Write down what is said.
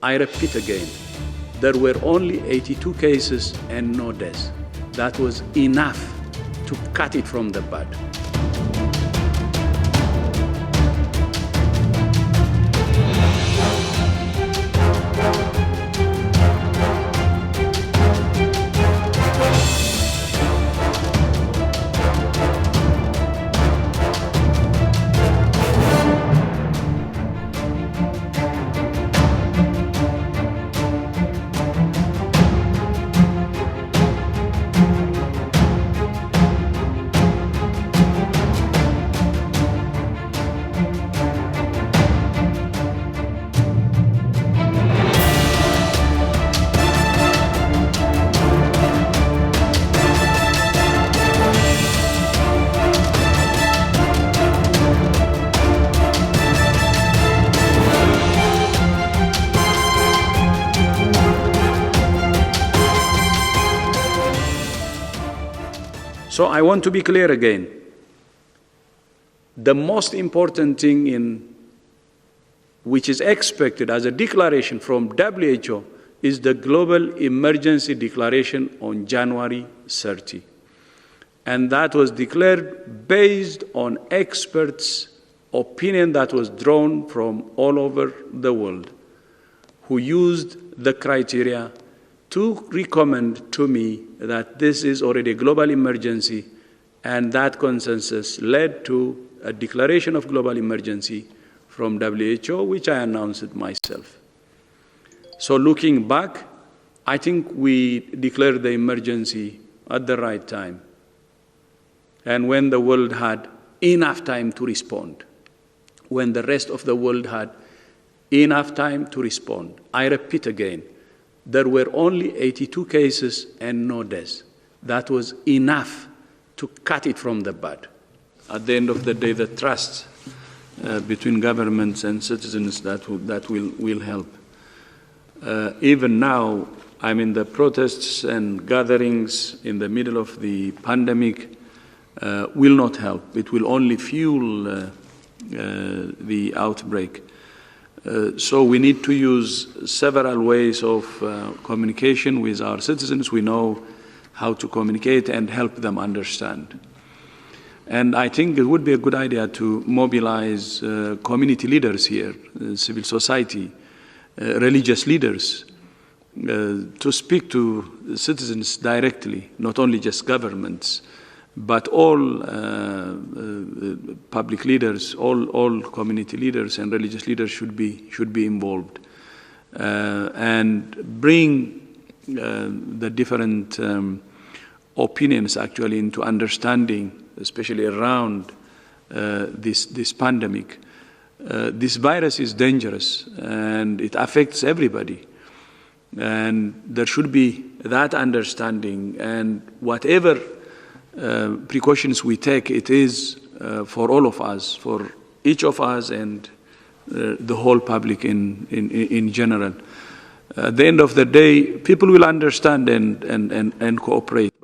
I repeat again, there were only 82 cases and no deaths. That was enough to cut it from the bud. So I want to be clear again. The most important thing which is expected as a declaration from WHO is the Global Emergency Declaration on January 30. And that was declared based on experts' opinion that was drawn from all over the world, who used the criteria to recommend to me that this is already a global emergency, and that consensus led to a declaration of global emergency from WHO, which I announced myself. So looking back, I think we declared the emergency at the right time, and when the world had enough time to respond, when the rest of the world had enough time to respond. I repeat again, there were only 82 cases and no deaths. That was enough to cut it from the bud. At the end of the day, the trust between governments and citizens that will help. Even now, I mean, the protests and gatherings in the middle of the pandemic will not help. It will only fuel the outbreak. So we need to use several ways of communication with our citizens. We know how to communicate and help them understand. And I think it would be a good idea to mobilize community leaders here, civil society, religious leaders, to speak to citizens directly, not only just governments, but all public leaders, all community leaders and religious leaders should be involved, and bring the different opinions actually into understanding, especially around this pandemic. This virus is dangerous and it affects everybody, and there should be that understanding, and whatever precautions we take, it is for all of us, for each of us, and the whole public in general. At the end of the day, people will understand and cooperate.